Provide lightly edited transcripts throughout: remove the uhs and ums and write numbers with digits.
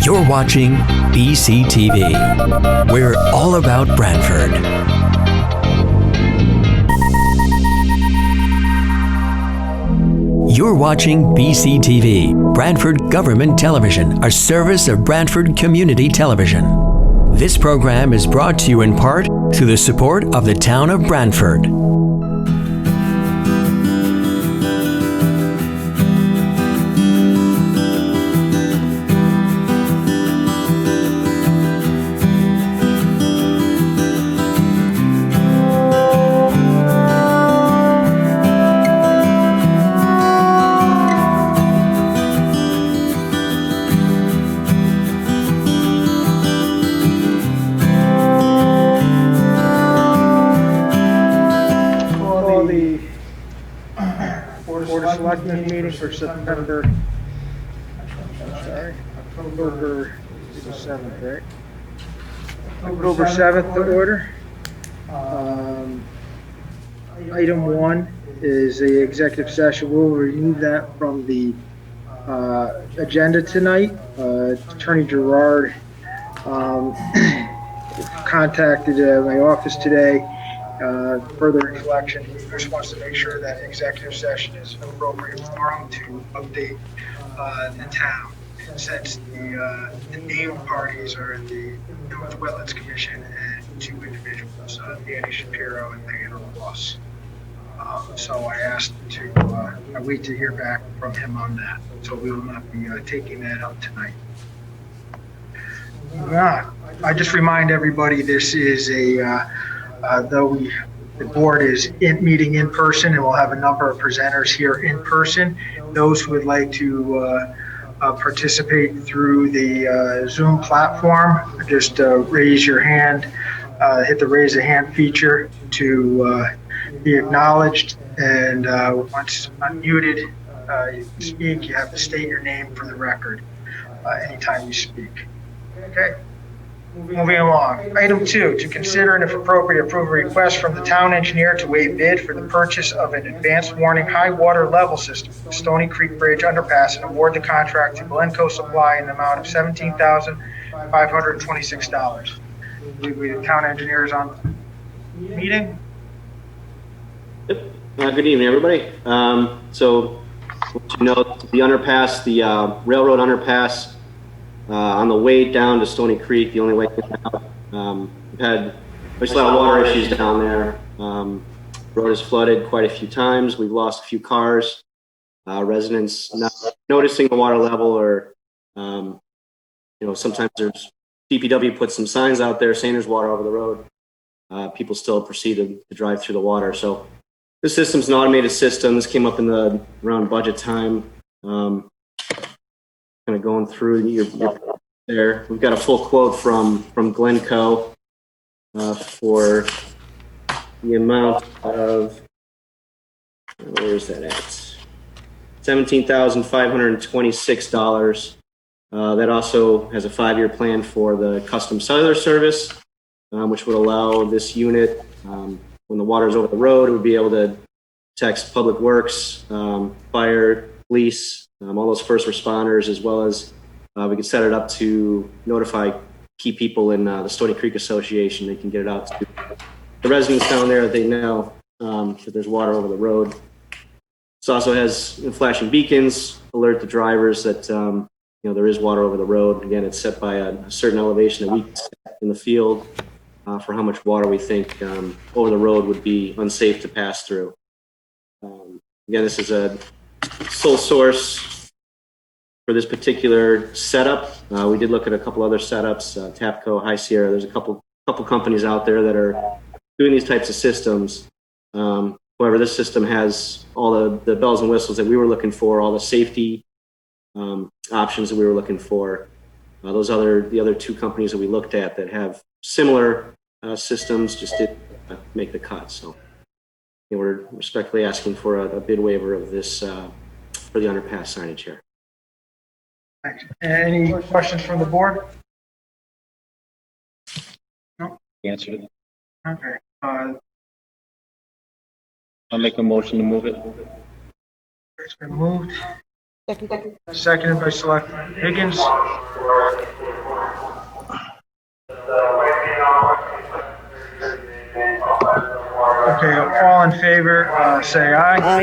You're watching BCTV. We're all about Brantford. You're watching BCTV, Brantford Government Television, a service of Brantford Community Television. This program is brought to you in part through the support of the town of Brantford. Selectmen meeting for September, October 7th, right? October 7th to order. Item 1 is the executive session. We'll remove that from the agenda tonight. Attorney Gerard contacted my office today. Further reflection, he just wants to make sure that executive session is an appropriate forum to update the town, since the named parties are the North Wetlands Commission and two individuals, Danny Shapiro and Diana Ross. So I asked to I wait to hear back from him on that. So we will not be taking that up tonight. I just remind everybody this is though the board is meeting in person, and we'll have a number of presenters here in person. Those who would like to participate through the Zoom platform, just raise your hand, hit the raise a hand feature to be acknowledged, and once unmuted, you can speak. You have to state your name for the record anytime you speak. Okay. Moving along. Item 2, to consider and if appropriate approve a request from the town engineer to waive bid for the purchase of an advanced warning high water level system for the Stony Creek Bridge underpass and award the contract to Glencoe Supply in the amount of $17,526. The town engineer is on the meeting. Yep. Good evening, everybody. So, you know, the underpass, the railroad underpass, on the way down to Stony Creek, the only way out, there's a lot of water issues down there. Road is flooded quite a few times. We've lost a few cars. Residents not noticing the water level, or sometimes there's DPW puts some signs out there saying there's water over the road. People still proceed to drive through the water. So this system's an automated system. This came up in around budget time. Kind of going through your there. We've got a full quote from Glencoe for the amount of, where is that at? $17,526. That also has a 5-year plan for the custom cellular service, which would allow this unit, when the water is over the road, it would be able to text public works, fire, police, all those first responders, as well as we could set it up to notify key people in the Stony Creek Association. They can get it out to the residents down there that they know that there's water over the road. This also has flashing beacons, alert the drivers that there is water over the road. Again, it's set by a certain elevation that we set in the field for how much water we think over the road would be unsafe to pass through. Again, this is a sole source for this particular setup. We did look at a couple other setups, Tapco, High Sierra. There's a couple companies out there that are doing these types of systems. However, this system has all the bells and whistles that we were looking for, all the safety options that we were looking for. The other two companies that we looked at that have similar systems just didn't make the cut. So we're respectfully asking for a bid waiver of this for the underpass signage here. Thanks. Any questions from the board? No? Answer to that. Okay. I'll make a motion to move it. It's been moved. Seconded by Selectman Higgins. Okay, all in favor, say aye.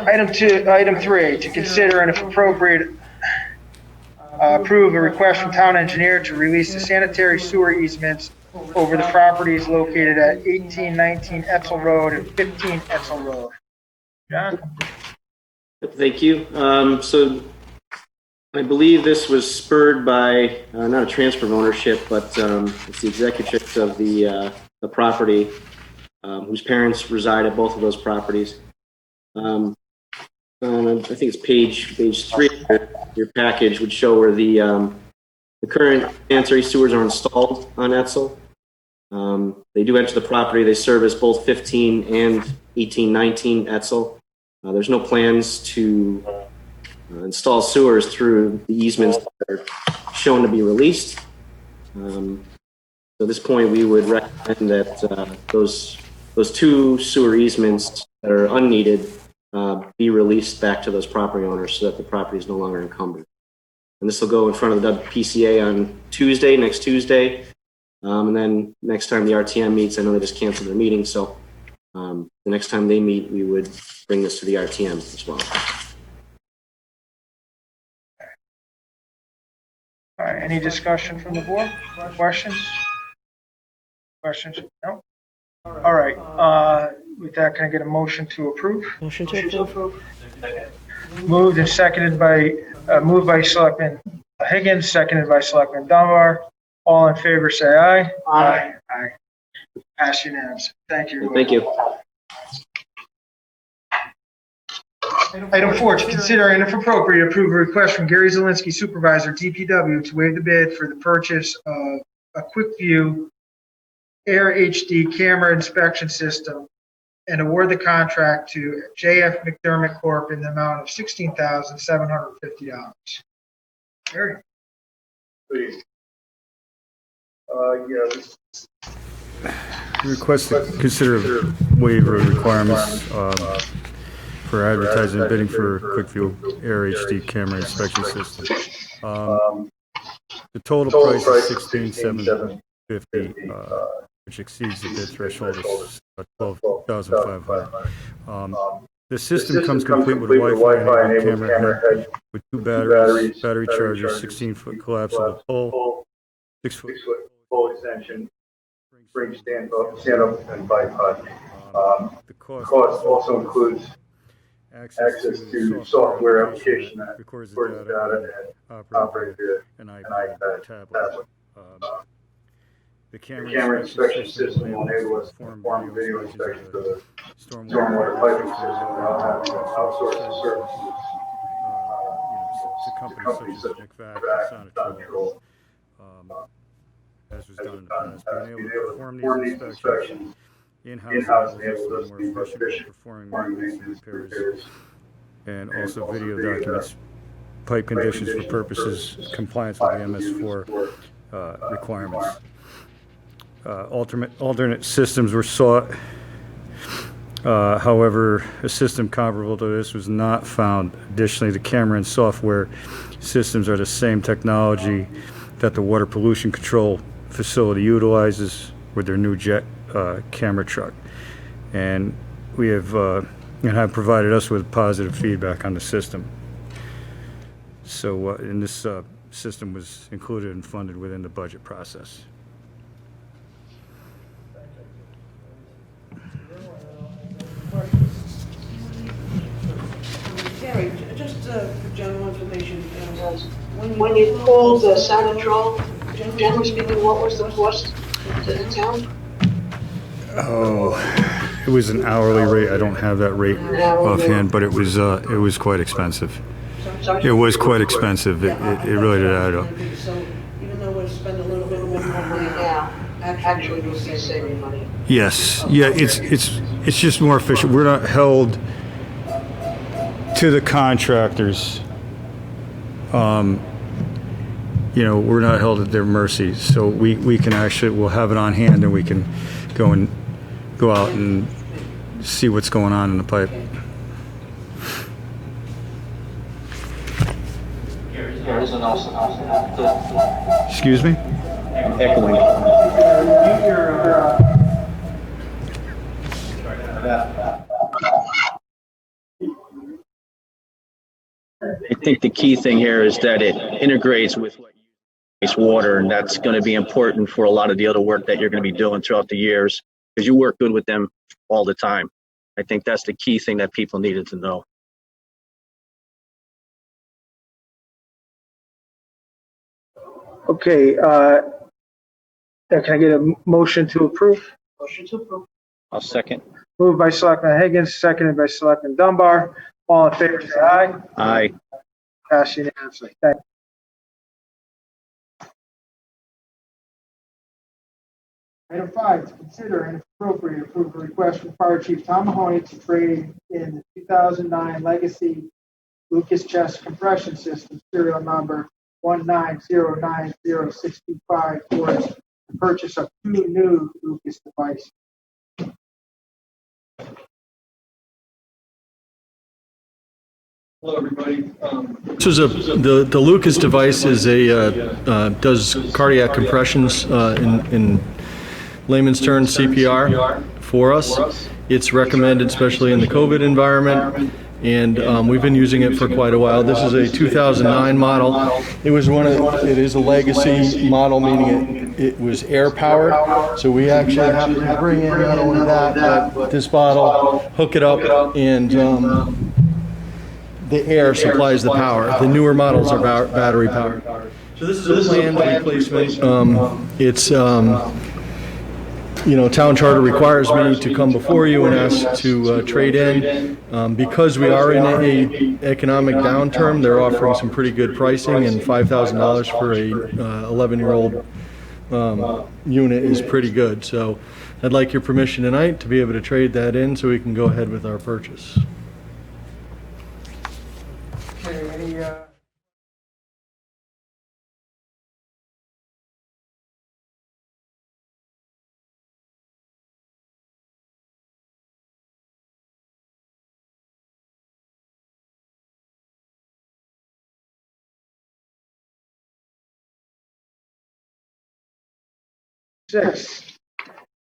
Item 3, to consider and if appropriate, approve a request from town engineer to release the sanitary sewer easements over the properties located at 1819 Etzel Road and 15 Etzel Road. John? Thank you. So I believe this was spurred by not a transfer of ownership, but it's the executives of the property whose parents reside at both of those properties. I think it's page 3 of your package would show where the current sanitary sewers are installed on Etzel. They do enter the property. They service both 15 and 1819 Etzel. There's no plans to install sewers through the easements that are shown to be released. So at this point, we would recommend that those 2 sewer easements that are unneeded be released back to those property owners so that the property is no longer encumbered. And this will go in front of the WPCA on next Tuesday. And then next time the RTM meets, I know they just canceled their meeting, so the next time they meet, we would bring this to the RTM as well. All right, any discussion from the board? Questions? No? All right, with that, can I get a motion to approve? Motion to approve. Moved and seconded moved by Selectman Higgins, seconded by Selectman Dunbar. All in favor, say aye. Aye. Pass unanimous. Thank you. Thank you. Item 4, to consider and if appropriate, approve a request from Gary Zielinski, Supervisor, DPW, to waive the bid for the purchase of a QuickView Air HD camera inspection system and award the contract to JF McDermott Corp. in the amount of $16,750. Gary? Please. Request to consider waiver requirements for advertising and bidding for QuickView Air HD camera inspection system. The total price is $16,750, which exceeds the bid threshold of $12,500. The system comes complete with Wi-Fi enabled camera head with 2 batteries, battery chargers, 16-foot collapsible pole, 6-foot pole extension, spring stand-up and bipod. The cost also includes access to software application that records the data and operates an iPad tablet. The camera inspection system will enable us to perform video inspections of the stormwater piping system and outsource services to companies such as McVac and Sonitrol. As was done in the past, being able to perform these inspections in-house enables us to be more efficient performing maintenance and repairs, and also video documents pipe conditions for purposes compliance with the MS4 requirements. Alternate systems were sought. However, a system comparable to this was not found. Additionally, the camera and software systems are the same technology that the water pollution control facility utilizes with their new jet camera truck. And we have provided us with positive feedback on the system. So, and this system was included and funded within the budget process. Gary, just for general information, When you called Sonitrol, generally speaking, what was the cost to the town? Oh, it was an hourly rate. I don't have that rate offhand, but it was quite expensive. Sorry? It was quite expensive. It really did add up. so even though we're spending a little bit more money Yeah, now, actually, we'll be saving money. Yes, yeah, it's just more efficient. We're not held to the contractors we're not held at their mercy. So we can actually, we'll have it on hand and we can go out and see what's going on in the pipe. Excuse me? Echoing. I think the key thing here is that it integrates with wastewater, and that's going to be important for a lot of the other work that you're going to be doing throughout the years, because you work good with them all the time. I think that's the key thing that people needed to know. Okay, can I get a motion to approve? Motion to approve. I'll second. Moved by Selectman Higgins, seconded by Selectman Dunbar. All in favor, say aye. Aye. Pass unanimously. Thank you. Item 5, to consider and if appropriate approve a request from Fire Chief Tom Mahoney to trade in the 2009 Legacy Lucas Chest Compression System serial number 1909065 towards the purchase of 2 new Lucas devices. Hello, everybody. This is the Lucas device is does cardiac compressions in layman's terms, CPR for us. It's recommended, especially in the COVID environment, and we've been using it for quite a while. This is a 2009 model. It is a legacy model, meaning it was air powered. So we actually have to bring in not only that, but this bottle, hook it up, and the air supplies the power. The newer models are battery powered. So this is a planned replacement. Town charter requires me to come before you and ask to trade in. Because we are in a economic downturn, they're offering some pretty good pricing, and $5,000 for a 11-year-old unit is pretty good. So I'd like your permission tonight to be able to trade that in so we can go ahead with our purchase. Okay, any, Six,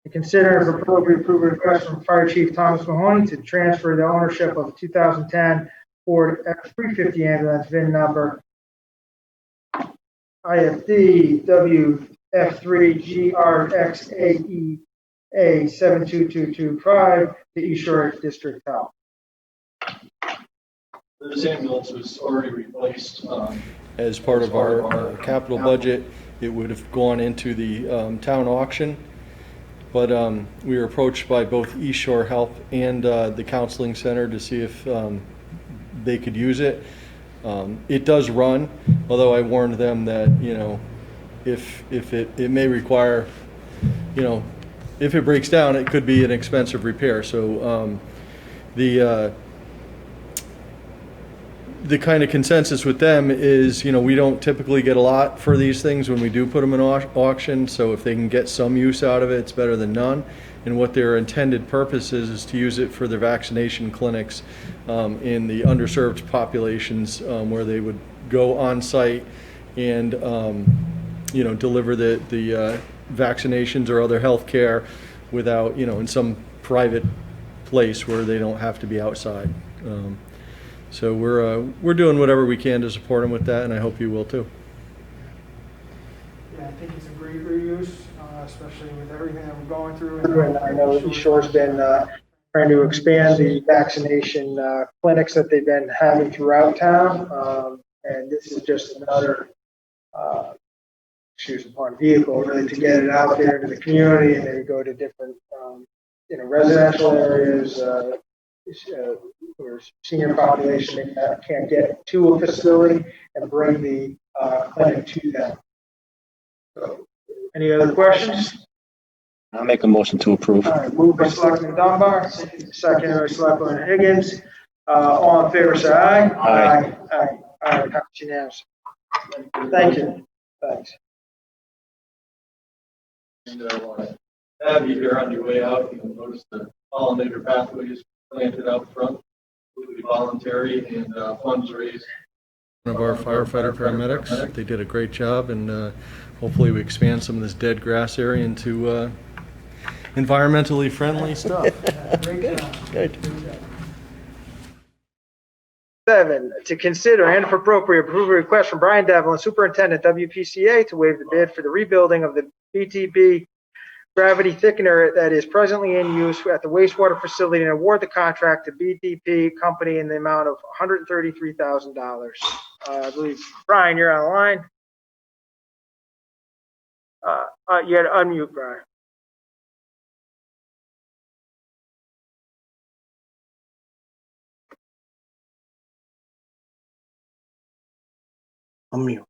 to consider if appropriate approve a request from Fire Chief Thomas Mahoney to transfer the ownership of 2010 Ford F-350 ambulance VIN number IFD WF3GRXAEA 72225 to East Shore District Health. This ambulance was already replaced. As part of our capital budget, it would have gone into the town auction, but we were approached by both East Shore Health and the counseling center to see if they could use it. It does run, although I warned them that if it may require, if it breaks down, it could be an expensive repair. So the kind of consensus with them is, we don't typically get a lot for these things when we do put them in auction. So if they can get some use out of it, it's better than none. And what their intended purpose is to use it for their vaccination clinics in the underserved populations, where they would go on site and deliver the vaccinations or other health care without, in some private place where they don't have to be outside. So we're doing whatever we can to support them with that, and I hope you will too. Yeah, I think it's a great reuse, especially with everything that we're going through. And I know East Shore's been trying to expand the vaccination clinics that they've been having throughout town. And this is just another, vehicle really to get it out there to the community, and maybe go to different, residential areas, or senior population that can't get to a facility, and bring the clinic to them. So, any other questions? I'll make a motion to approve. All right, moved by Selectman Dunbar, second by Selectman Higgins. All in favor, say aye. Aye. Aye. Aye. That's unanimous. Thank you. Thanks. And I want to have you here on your way out. You'll notice the pollinator pathways planted out front, completely voluntary, and funds raised. One of our firefighter paramedics. They did a great job, and hopefully we expand some of this dead grass area into environmentally friendly stuff. Good. 7, to consider and if appropriate, approve a request from Brian Devlin, Superintendent WPCA, to waive the bid for the rebuilding of the BTB gravity thickener that is presently in use at the wastewater facility and award the contract to BTP Company in the amount of $133,000. I believe, Brian, you're on the line. You had to unmute, Brian. Unmute.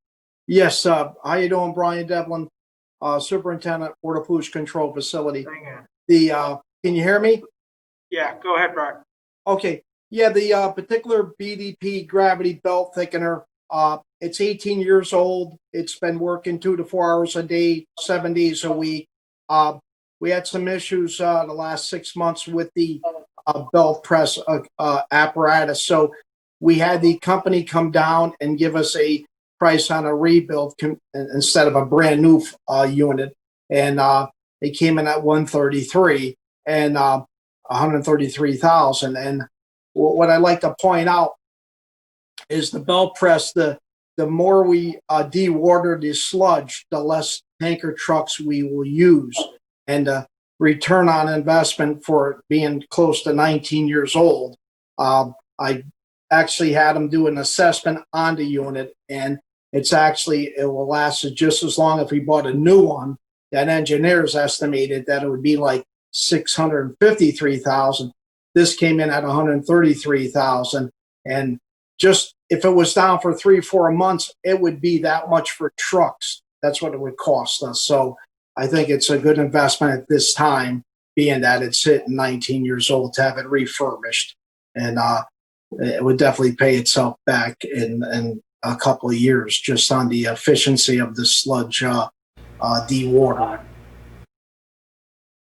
Yes, how you doing, Brian Devlin, Superintendent, Water Pollution Control Facility. Hang on. Can you hear me? Yeah, go ahead, Brian. Okay. Yeah, the particular BDP gravity belt thickener, it's 18 years old. It's been working 2 to 4 hours a day, 7 days a week. We had some issues the last 6 months with the belt press apparatus. So we had the company come down and give us a price on a rebuild instead of a brand new unit, and they came in at 133 and 133,000. And what I like to point out is the belt press. The more we dewater the sludge, the less tanker trucks we will use, and the return on investment for it being close to 19 years old. I actually had them do an assessment on the unit, and it will last just as long if we bought a new one. That engineers estimated that it would be like $653,000. This came in at $133,000, and just if it was down for 3-4 months, it would be that much for trucks. That's what it would cost us. So I think it's a good investment at this time, being that it's hitting 19 years old, to have it refurbished, and it would definitely pay itself back in a couple of years just on the efficiency of the sludge dewater.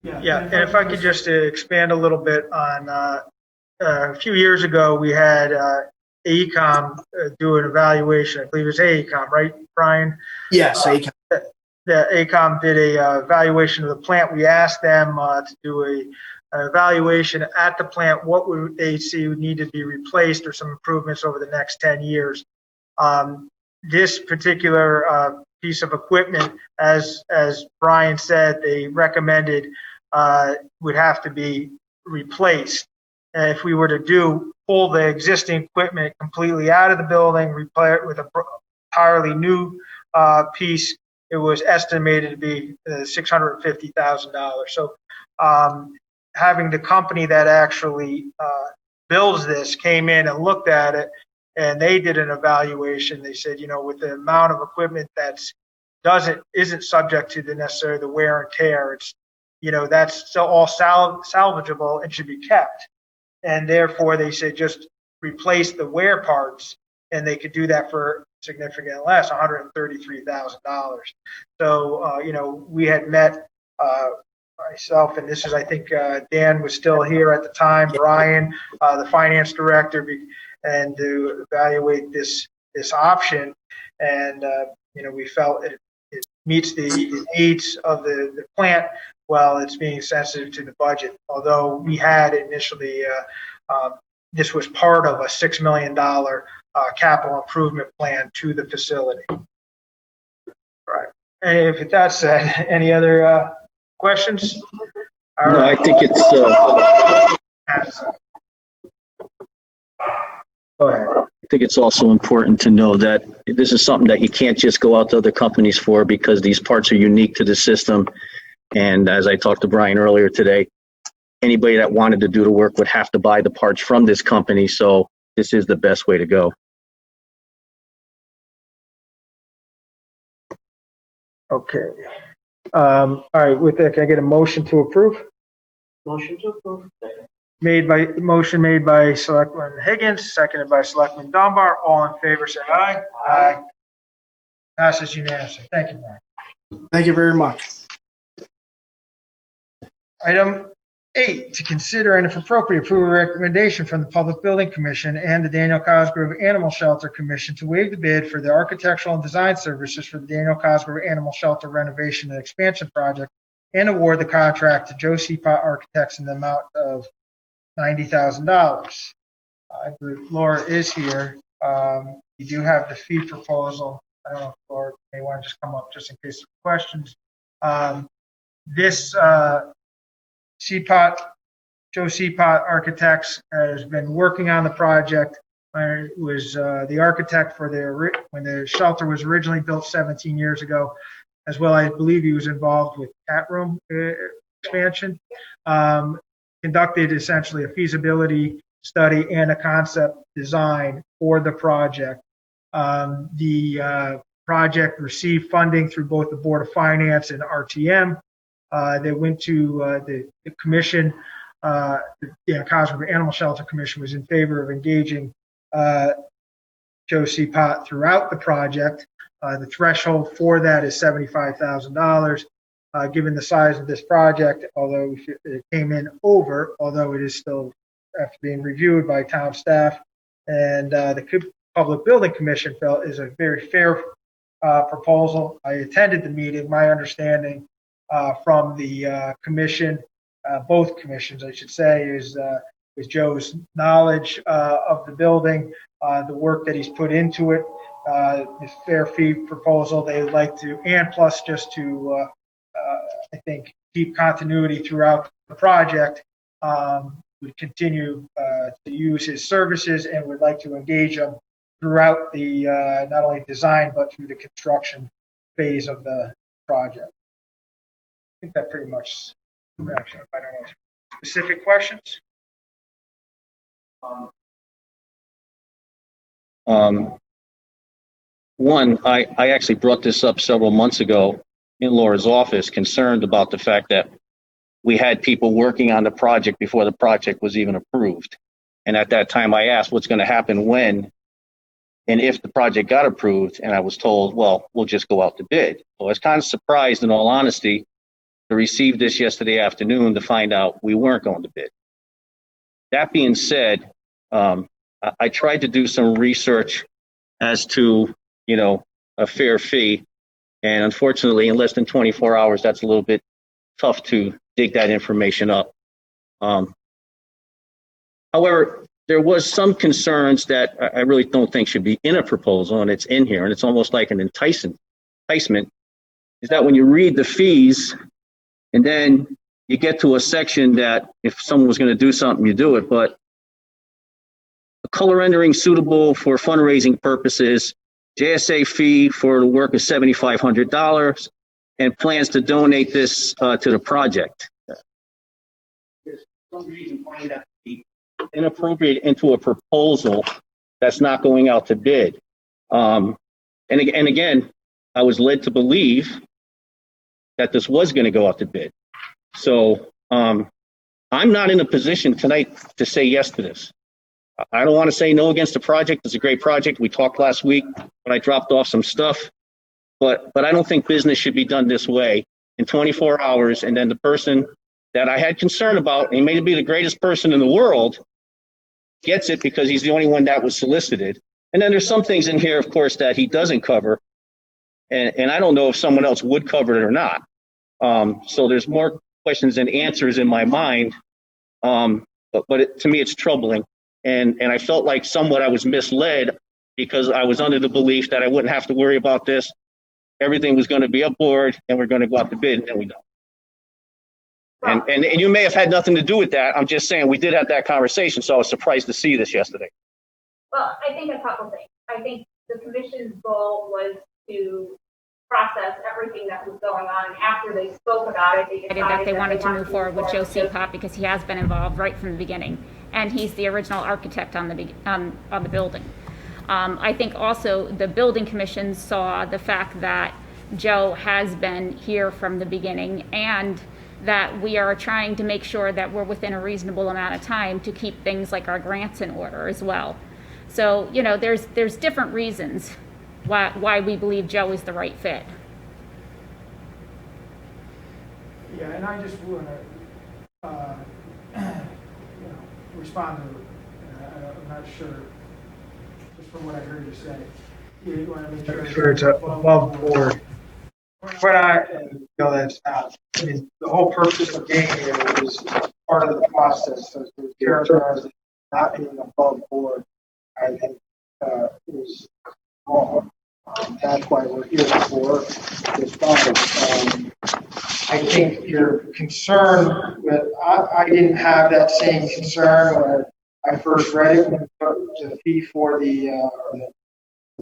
Yeah, and if I could just expand a little bit on, a few years ago, we had AECOM do an evaluation. I believe it was AECOM, right, Brian? Yes, The AECOM did a evaluation of the plant. We asked them to do an evaluation at the plant. What would they see would need to be replaced or some improvements over the next 10 years? This particular piece of equipment, as Brian said, they recommended would have to be replaced. And if we were to pull the existing equipment completely out of the building, replace it with an entirely new piece, it was estimated to be $650,000. So having the company that actually builds this came in and looked at it, and they did an evaluation. They said, with the amount of equipment isn't subject to necessarily the wear and tear, it's, that's still all salvageable and should be kept. And therefore, they said just replace the wear parts, and they could do that for significantly less, $133,000. So, we had met myself, and this is, I think, Dan was still here at the time, Brian, the finance director, and to evaluate this option. And, we felt it meets the needs of the plant while it's being sensitive to the budget. Although we had initially, this was part of a $6 million capital improvement plan to the facility. Right. And if that's said, any other questions? No, I think it's Go ahead. I think it's also important to know that this is something that you can't just go out to other companies for, because these parts are unique to the system. And as I talked to Brian earlier today, anybody that wanted to do the work would have to buy the parts from this company. So this is the best way to go. Okay. All right, with that, can I get a motion to approve? Motion to approve. Motion made by Selectman Higgins, seconded by Selectman Dunbar. All in favor, say aye. Aye. Passes unanimously. Thank you, Brian. Thank you very much. Item 8, to consider and if appropriate, approve a recommendation from the Public Building Commission and the Daniel Cosgrove Animal Shelter Commission to waive the bid for the architectural and design services for the Daniel Cosgrove Animal Shelter renovation and expansion project and award the contract to Joe Seapot Architects in the amount of $90,000. I believe Laura is here. You do have the fee proposal. I don't know if Laura may want to just come up just in case of questions. This Joe Seapot Architects has been working on the project. Was the architect for when the shelter was originally built 17 years ago, as well. I believe he was involved with cat room expansion. Conducted essentially a feasibility study and a concept design for the project. The project received funding through both the Board of Finance and RTM. They went to the commission. The Cosgrove Animal Shelter Commission was in favor of engaging Joe Seapot throughout the project. The threshold for that is $75,000. Given the size of this project, although it came in over, although it is still after being reviewed by town staff, and the Public Building Commission felt is a very fair proposal. I attended the meeting. My understanding from the commission, both commissions, I should say, is Joe's knowledge of the building, the work that he's put into it, the fair fee proposal they would like to, and plus just to, I think, keep continuity throughout the project, would continue to use his services and would like to engage him throughout the not only design but through the construction phase of the project. I think that pretty much, actually, I don't know, specific questions? One, I actually brought this up several months ago in Laura's office, concerned about the fact that we had people working on the project before the project was even approved. And at that time, I asked what's going to happen when and if the project got approved, and I was told, well, we'll just go out to bid. So I was kind of surprised, in all honesty, to receive this yesterday afternoon to find out we weren't going to bid. That being said, I tried to do some research as to, a fair fee. And unfortunately, in less than 24 hours, that's a little bit tough to dig that information up. However, there was some concerns that I really don't think should be in a proposal, and it's in here, and it's almost like an enticement, is that when you read the fees, and then you get to a section that if someone was going to do something, you do it, but a color rendering suitable for fundraising purposes, JSA fee for the work is $7,500, and plans to donate this to the project. There's some reason why that be inappropriate into a proposal that's not going out to bid. And again, I was led to believe that this was going to go out to bid. So I'm not in a position tonight to say yes to this. I don't want to say no against the project. It's a great project. We talked last week when I dropped off some stuff, but I don't think business should be done this way in 24 hours. And then the person that I had concern about, he may be the greatest person in the world, gets it because he's the only one that was solicited. And then there's some things in here, of course, that he doesn't cover. And I don't know if someone else would cover it or not. So there's more questions than answers in my mind. But to me, it's troubling. And I felt like somewhat I was misled because I was under the belief that I wouldn't have to worry about this. Everything was going to be upboard and we're going to go out to bid, and then we don't. And you may have had nothing to do with that. I'm just saying we did have that conversation, so I was surprised to see this yesterday. Well, I think a couple things. I think the commission's goal was to process everything that was going on. After they spoke about it, they decided that they wanted to move forward with Joe Seapot because he has been involved right from the beginning, and he's the original architect on the building. I think also the building commission saw the fact that Joe has been here from the beginning, and that we are trying to make sure that we're within a reasonable amount of time to keep things like our grants in order as well. So, there's different reasons why we believe Joe is the right fit. Yeah, and I just want to, respond to, I'm not sure, just from what I heard you say. You want to make Sure, it's above board. But that's not, I mean, the whole purpose of getting here is part of the process, so to characterize it not being above board, I think, is wrong. That's why we're here for this body. I think your concern with, I didn't have that same concern when I first read it, when the fee for the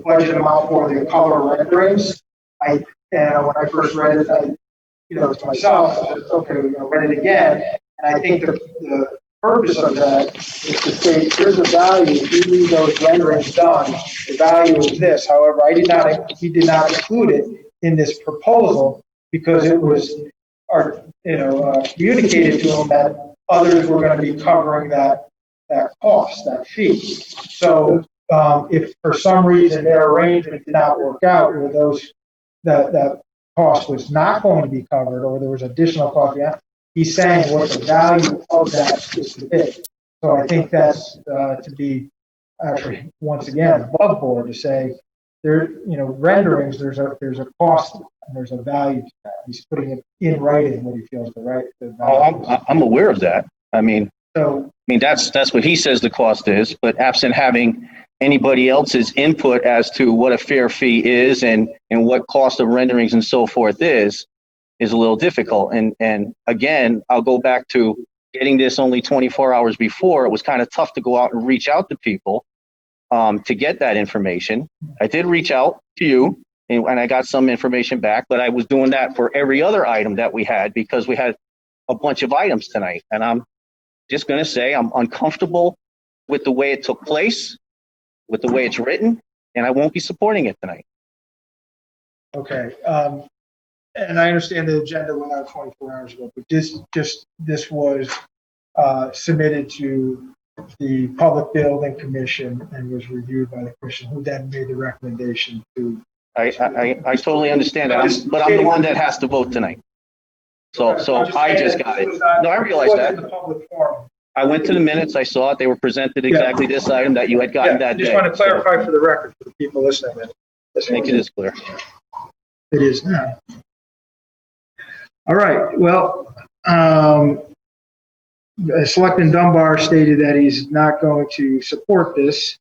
budget amount for the color renderings. When I first read it, to myself, I said, okay, we're going to read it again. And I think the purpose of that is to say, here's the value. If you need those renderings done, the value is this. However, he did not include it in this proposal because it was, communicated to him that others were going to be covering that cost, that fee. So if for some reason their arrangement did not work out, where that cost was not going to be covered, or there was additional cost, he's saying what the value of that is to be. So I think that's to be actually once again above board to say renderings. There's a cost and there's a value to that. He's putting it in writing what he feels the value. Oh, I'm aware of that. I mean, that's what he says the cost is, but absent having anybody else's input as to what a fair fee is and what cost of renderings and so forth is a little difficult. And again, I'll go back to getting this only 24 hours before. It was kind of tough to go out and reach out to people to get that information. I did reach out to you and I got some information back, but I was doing that for every other item that we had because we had a bunch of items tonight. And I'm just going to say I'm uncomfortable with the way it took place, with the way it's written, and I won't be supporting it tonight. Okay. And I understand the agenda went out 24 hours ago, but this was submitted to the Public Building Commission and was reviewed by the commission, who then made the recommendation to. I totally understand that, but I'm the one that has to vote tonight. So I just got it. No, I realize that. I went to the minutes. I saw it. They were presented exactly this item that you had gotten that day. I just want to clarify for the record for the people listening. Make it as clear. It is now. All right. Well, Selectman Dunbar stated that he's not going to support this.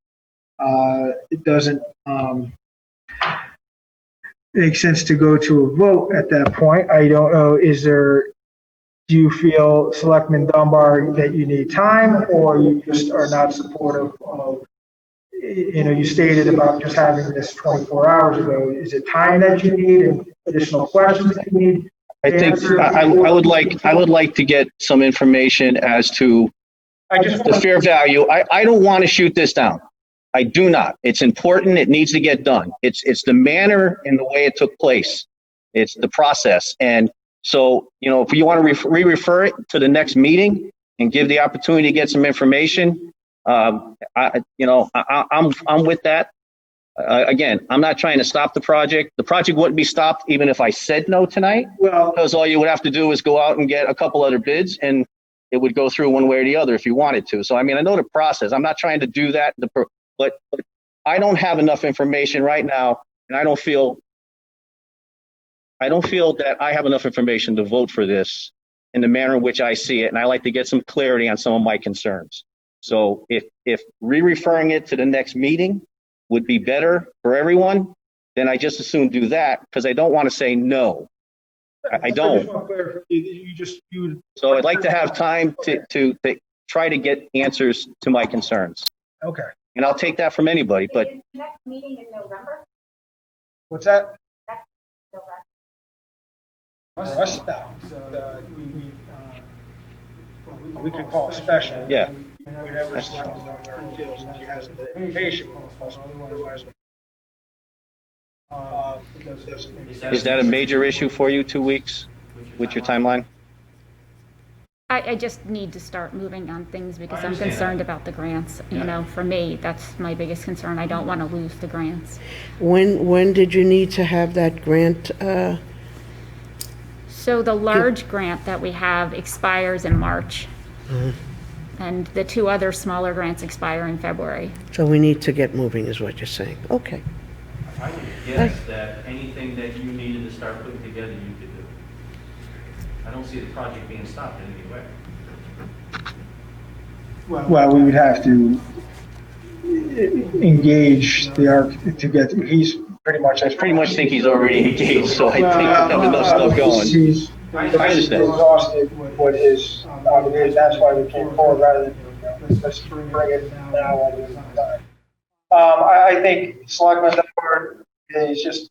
It doesn't make sense to go to a vote at that point. I don't know. Do you feel, Selectman Dunbar, that you need time, or you just are not supportive of, you stated about just having this 24 hours ago. Is it time that you need and additional questions that you need? I think I would like to get some information as to the fair value. I don't want to shoot this down. I do not. It's important. It needs to get done. It's the manner and the way it took place. It's the process. And so, if you want to re-refer it to the next meeting and give the opportunity to get some information, I'm with that. Again, I'm not trying to stop the project. The project wouldn't be stopped even if I said no tonight. Well, because all you would have to do is go out and get a couple other bids, and it would go through one way or the other if you wanted to. So, I know the process. I'm not trying to do that, but I don't have enough information right now, and I don't feel that I have enough information to vote for this in the manner in which I see it, and I like to get some clarity on some of my concerns. So if re-referring it to the next meeting would be better for everyone, then I just as soon do that, because I don't want to say no. I don't. So I'd like to have time to try to get answers to my concerns. Okay. And I'll take that from anybody, but. Next meeting in November? What's that? Next November. For us, we could call a special. Yeah. Whenever Selectman Dunbar feels that he has the information. Is that a major issue for you, 2 weeks with your timeline? I just need to start moving on things because I'm concerned about the grants. You know, for me, that's my biggest concern. I don't want to lose the grants. When did you need to have that grant? So the large grant that we have expires in March. And the 2 other smaller grants expire in February. So we need to get moving, is what you're saying. Okay. I would guess that anything that you needed to start putting together, you could do. I don't see the project being stopped in any way. Well, we would have to engage the architect to get, he's pretty much. I pretty much think he's already engaged, so I think there's enough stuff going. He's I understand. exhausted with his obligation, that's why we came forward rather than, let's bring it now at the time. I think Selectman Dunbar is just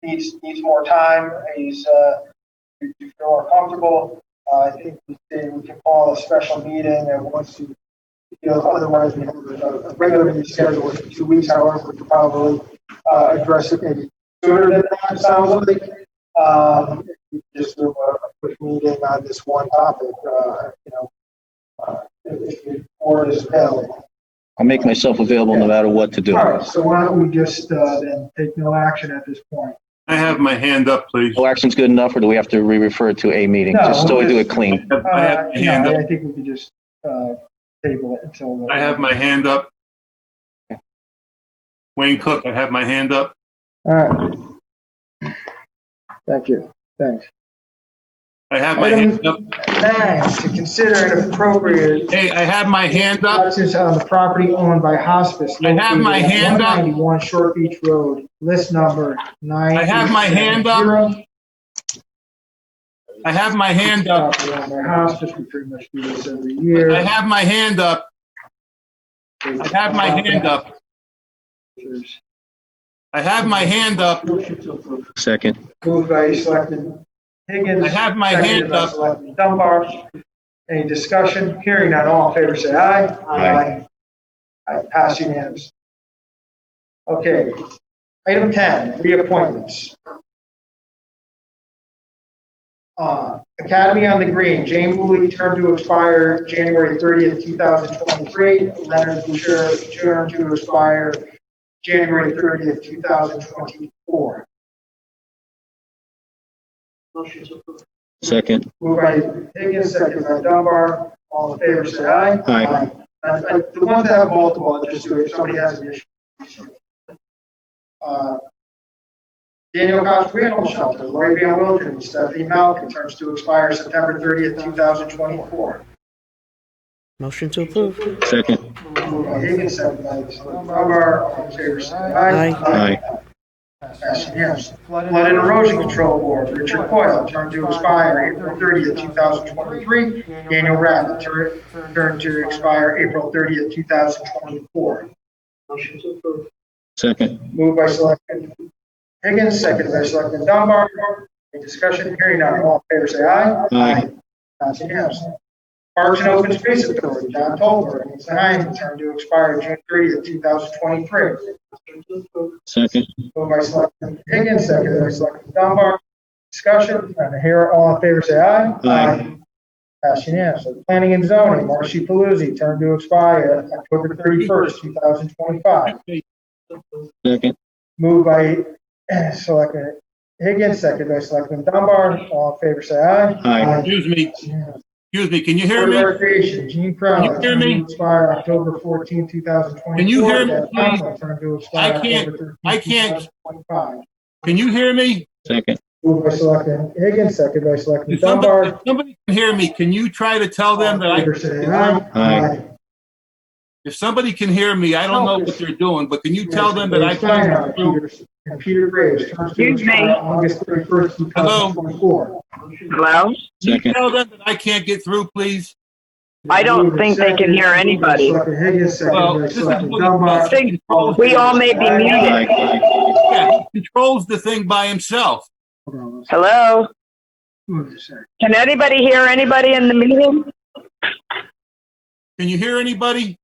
needs more time. He's to feel more comfortable. I think we can call a special meeting and once he feels, otherwise we have a regular meeting scheduled within 2 weeks. However, we could probably address it maybe sooner than that, sounds like. Just do a quick meeting on this one topic, if the board is available. I'll make myself available no matter what to do. All right, so why don't we just then take no action at this point? I have my hand up, please. No action's good enough, or do we have to re-refer to a meeting? No, Just so we do it clean. I have my hand I up. think we could just table it until. I have my hand up. Wayne Cook, I have my hand up. All right. Thank you. Thanks. I have my hand up. 9, to consider an appropriate. Hey, I have my hand up. Taxes on the property owned by hospice. I have my located at hand up. 191 Short Beach Road, list number 9. I have my hand up. I have my hand up. By hospice, we pretty much do this every year. I have my hand up. I have my hand up. I have my hand up. Second. Moved by Selectman Higgins. I have my seconded hand by up. Selectman Dunbar. Any discussion? Hearing none, all in favor say aye. Aye. Aye, pass unanimous. Okay, item 10, reappointments. Academy on the Green, Jane Woolley, term to expire January 30th, 2023. Leonard Boucher, term to expire January 30th, 2024. Motion to approve. Second. Moved by Higgins, seconded by Dunbar. All in favor, say aye. Aye. The ones that have multiple, I'll just do it if somebody has an issue. Daniel Cox Animal Shelter, Lori Van Wildren, Stephanie Malcolm, terms to expire September 30th, 2024. Motion to approve. Second. Moved by Higgins, seconded by Dunbar. All in favor, say aye. Aye. Pass unanimously. Flood and Erosion Control Board, Richard Coyle, term to expire April 30th, 2023. Daniel Rabbit, term to expire April 30th, 2024. Motion to approve. Second. Moved by Selectman Higgins, seconded by Selectman Dunbar. Any discussion? Hearing none, all in favor say aye. Aye. Pass unanimously. Parks and Open Space Authority, John Tolbert, time term to expire June 30th, 2023. Second. Moved by Selectman Higgins, seconded by Selectman Dunbar. Discussion, and here all in favor say aye. Aye. Pass unanimously. Planning and Zoning, Marcy Paluzzi, term to expire October 31st, 2025. Second. Moved by Selectman Higgins, seconded by Selectman Dunbar. All in favor say aye. Aye. Excuse me. Excuse me. Can you hear Board of me? Recreation, Gene Crowley. Can you hear me? term to expire October 14, 2024. Can you hear me, Deb please? Conklin, term to expire I can't- October 13, I can't. 2025. Can you hear me? Second. Moved by Selectman Higgins, seconded by Selectman If somebody, Dunbar. if somebody can hear me, can you try to tell them that All in favor say aye. Aye. if somebody can hear me, I don't know what they're doing, but can you tell them that I Steinhardt, can't? Peter- and Peter Graves, terms to Excuse me. expire August 31st, 2024. Hello? Can you Second. tell them that I can't get through, please? I don't think they can hear anybody. Selectman Higgins, Well, seconded by this is Selectman what Dunbar. I think we all may be muted. Aye. Yeah, he controls the thing by himself. Hold on, let's Hello? move this here. Can anybody hear anybody in the meeting? Can you hear anybody?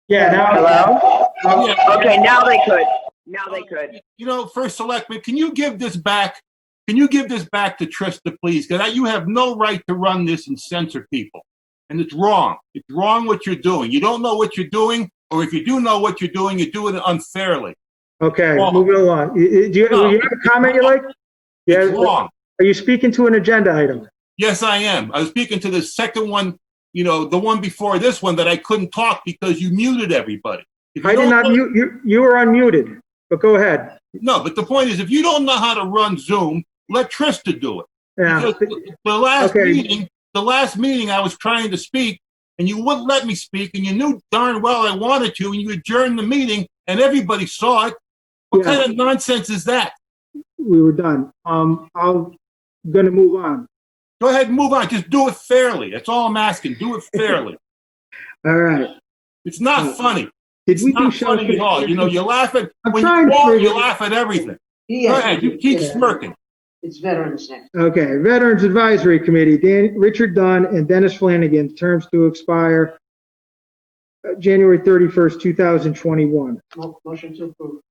Yeah, now. Hello? Yeah. Okay, now they could. Now they could. You know, First Selectman, can you give this back? can you give this back to Trista, please? Because you have no right to run this and censor people. And it's wrong. It's wrong what you're doing. You don't know what you're doing, or if you do know what you're doing, you're doing it unfairly. Okay, Wrong. moving along. Do you have a comment you like? It's wrong. Are you speaking to an agenda item? Yes, I am. I was speaking to the second one, the one before this one that I couldn't talk because you muted everybody. I did not mute you. You were unmuted, but go ahead. No, but the point is, if you don't know how to run Zoom, let Trista do it. Yeah. Because the last meeting I was trying to speak and you wouldn't let me speak and you knew darn well I wanted to and you adjourned the meeting and everybody saw it. What kind of nonsense is that? We were done. I'm going to move on. Go ahead and move on. Just do it fairly. That's all I'm asking. Do it fairly. All right. It's not funny. Did we do funny at all. You laugh at, I'm when trying you to fall, figure- you laugh at everything. Yes, Go ahead. You keep smirking. It's Veterans Day. Okay, Veterans Advisory Committee, Richard Dunn and Dennis Flanagan, terms to expire January 31st, 2021. Motion to approve.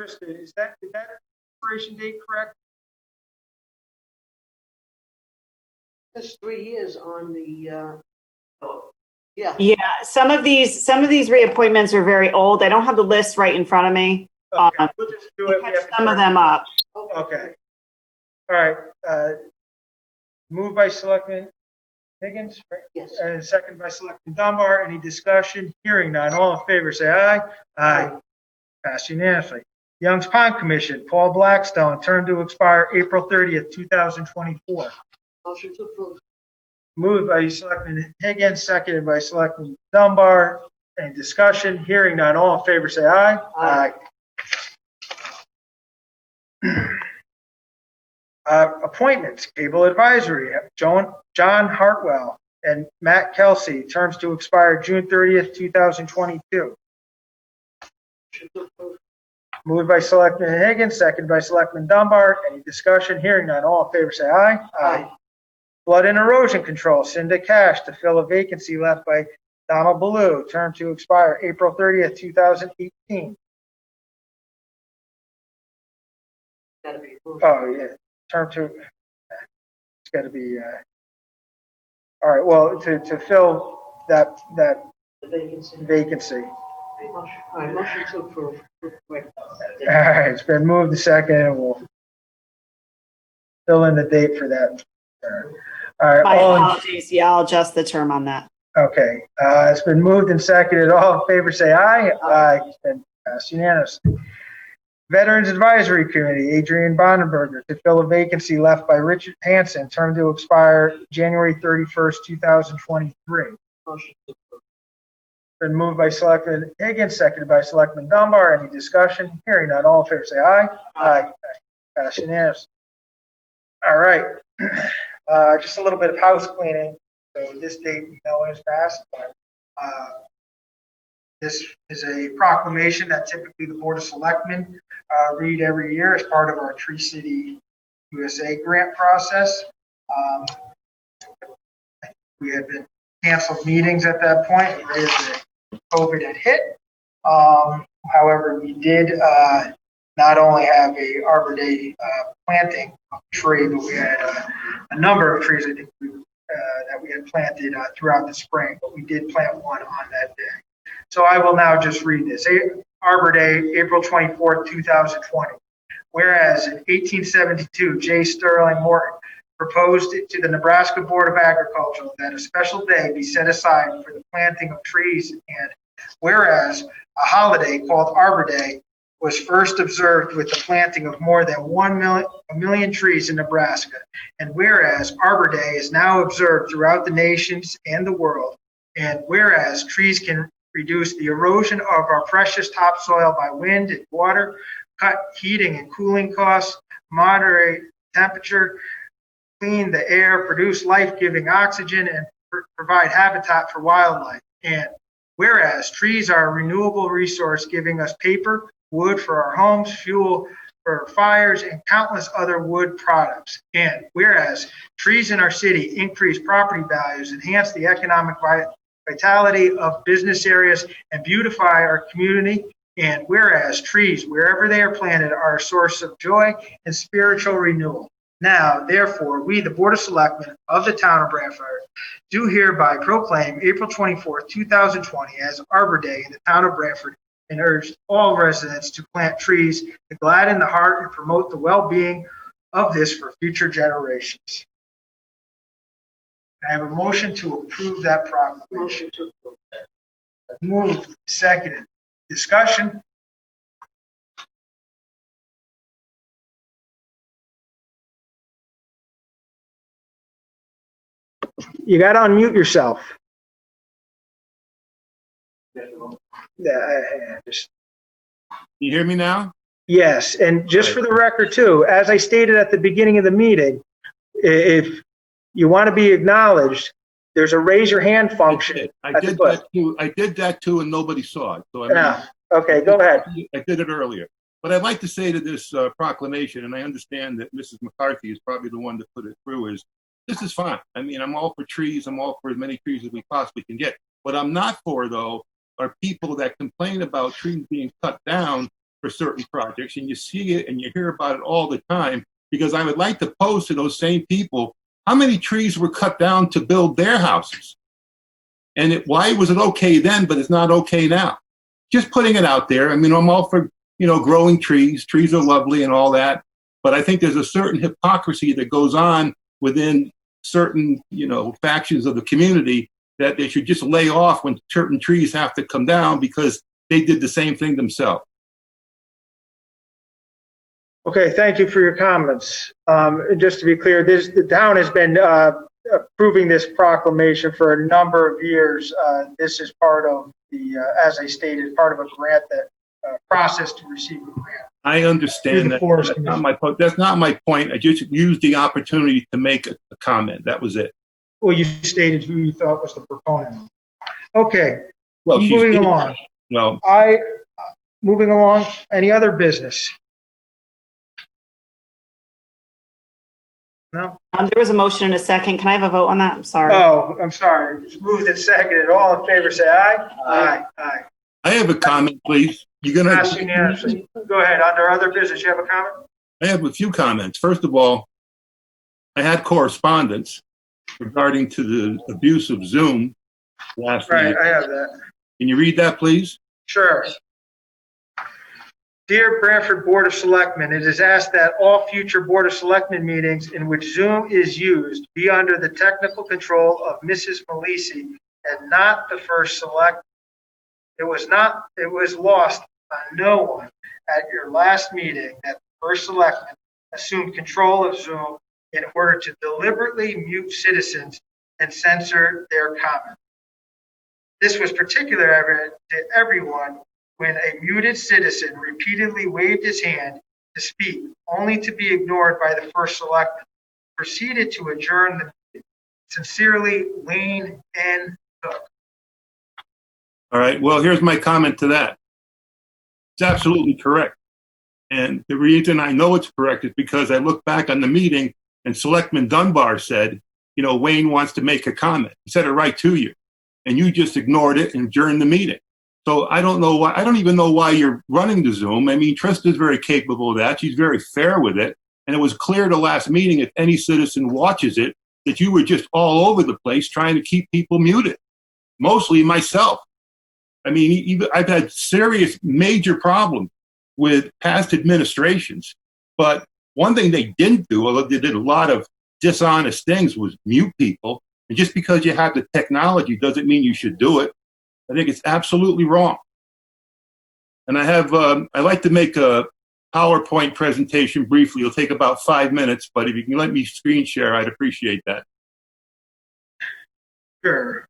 Krista, is that expiration date correct? That's 3 years on the, yeah. Yeah, some of these reappointments are very old. I don't have the list right in front of me. Okay, we'll just do it. Catch some of them up. Okay. All right. Moved by Selectman Higgins, right? Yes. And second by Selectman Dunbar. Any discussion? Hearing none. All in favor, say aye. Aye. Passed unanimously. Young's Pond Commission, Paul Blackstone, term to expire April 30th, 2024. Motion to approve. Moved by Selectman Higgins, seconded by Selectman Dunbar. Any discussion? Hearing none. All in favor, say aye. Aye. Appointments, Cable Advisory, John Hartwell and Matt Kelsey, terms to expire June 30th, 2022. Motion to approve. Moved by Selectman Higgins, seconded by Selectman Dunbar. Any discussion? Hearing none. All in favor, say aye. Aye. Flood and Erosion Control, Cinda Cash, to fill a vacancy left by Donald Ballou, term to expire April 30th, 2018. Gotta be approved. Oh, yeah, term to, it's got to be, all right, well, to fill that The vacancy. vacancy. All right, motion to approve. Wait. All right, it's been moved to second, and we'll fill in the date for that. All right, My apologies. Yeah, I'll adjust the term on that. okay, it's been moved and seconded. All in favor, say aye. Aye. It's been passed unanimously. Veterans Advisory Committee, Adrian Bonenberger, to fill a vacancy left by Richard Hansen, term to expire January 31st, 2023. Motion to approve. Been moved by Selectman Higgins, seconded by Selectman Dunbar. Any discussion? Hearing none. All in favor, say aye. Aye. Passed unanimously. All right. Just a little bit of house cleaning. So this date we know is passed, but this is a proclamation that typically the Board of Selectmen read every year as part of our Tree City USA grant process. We had been canceled meetings at that point because COVID had hit. However, we did not only have a Arbor Day planting of a tree, but we had a number of trees, I think, that we had planted throughout the spring, but we did plant one on that day. So I will now just read this. Arbor Day, April 24th, 2020. Whereas in 1872, J. Sterling Morton proposed to the Nebraska Board of Agriculture that a special day be set aside for the planting of trees, and whereas a holiday called Arbor Day was first observed with the planting of more than 1 million trees in Nebraska, and whereas Arbor Day is now observed throughout the nations and the world, and whereas trees can reduce the erosion of our precious topsoil by wind and water, cut heating and cooling costs, moderate temperature, clean the air, produce life-giving oxygen, and provide habitat for wildlife. And whereas trees are a renewable resource giving us paper, wood for our homes, fuel for fires, and countless other wood products. And whereas trees in our city increase property values, enhance the economic vitality of business areas and beautify our community. And whereas trees, wherever they are planted, are a source of joy and spiritual renewal. Now, therefore, we, the Board of Selectmen of the Town of Brantford, do hereby proclaim April 24th, 2020 as Arbor Day in the Town of Brantford and urge all residents to plant trees to gladden the heart and promote the well-being of this for future generations. I have a motion to approve that proclamation. Moved, seconded. Discussion? You got to unmute yourself. Just, You hear me now? yes, and just for the record too, as I stated at the beginning of the meeting, if you want to be acknowledged, there's a raise your hand function. I did that too, and nobody saw it. So I mean, Yeah. Okay, go ahead. I did it earlier. But I'd like to say to this proclamation, and I understand that Mrs. McCarthy is probably the one to put it through, is this is fine. I mean, I'm all for trees. I'm all for as many trees as we possibly can get. What I'm not for, though, are people that complain about trees being cut down for certain projects, and you see it and you hear about it all the time, because I would like to pose to those same people, how many trees were cut down to build their houses? And why was it okay then, but it's not okay now? Just putting it out there. I mean, I'm all for, growing trees. Trees are lovely and all that. But I think there's a certain hypocrisy that goes on within certain, factions of the community that they should just lay off when certain trees have to come down because they did the same thing themselves. Okay, thank you for your comments. Just to be clear, the town has been approving this proclamation for a number of years. This is part of the, as I stated, part of a grant that process to receive a grant. I understand that. That's not my point. I just used the opportunity to make a comment. That was it. Well, you stated who you thought was the proponent. Okay, well, moving along. Well, moving along. Any other business? No? There was a motion and a second. Can I have a vote on that? I'm sorry. Oh, I'm sorry. It's moved and seconded. All in favor, say aye. Aye. Aye. I have a comment, please. You're gonna pass unanimously. Go ahead. Under other business, you have a comment? I have a few comments. First of all, I had correspondence regarding to the abuse of Zoom last Right, week. I have that. Can you read that, please? Sure. Dear Brantford Board of Selectmen, it is asked that all future Board of Selectmen meetings in which Zoom is used be under the technical control of Mrs. Malisi and not the first select. It was lost on no one at your last meeting that the first selectman assumed control of Zoom in order to deliberately mute citizens and censor their comments. This was particularly evident to everyone when a muted citizen repeatedly waved his hand to speak, only to be ignored by the first selectman, proceeded to adjourn the meeting. Sincerely, Wayne N. Cook. All right. Well, here's my comment to that. It's absolutely correct. And the reason I know it's correct is because I look back on the meeting and Selectman Dunbar said, Wayne wants to make a comment. He said it right to you. And you just ignored it and adjourned the meeting. So I don't know why. I don't even know why you're running the Zoom. I mean, Trista's very capable of that. She's very fair with it. And it was clear the last meeting, if any citizen watches it, that you were just all over the place trying to keep people muted, mostly myself. I mean, I've had serious, major problems with past administrations. But one thing they didn't do, although they did a lot of dishonest things, was mute people. And just because you have the technology doesn't mean you should do it. I think it's absolutely wrong. And I like to make a PowerPoint presentation briefly. It'll take about 5 minutes, but if you can let me screen share, I'd appreciate that. Sure.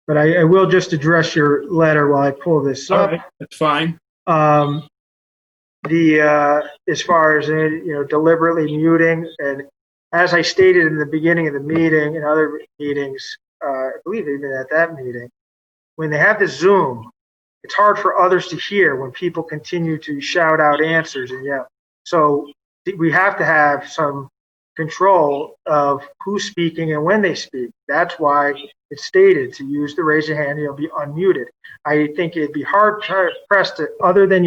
But I will just address your letter while I pull this up. All right, that's fine. As far as deliberately muting, and as I stated in the beginning of the meeting and other meetings, I believe even at that meeting, when they have the Zoom, it's hard for others to hear when people continue to shout out answers and yell. So we have to have some control of who's speaking and when they speak. That's why it's stated to use the raise your hand, you'll be unmuted. I think it'd be hard pressed to, other than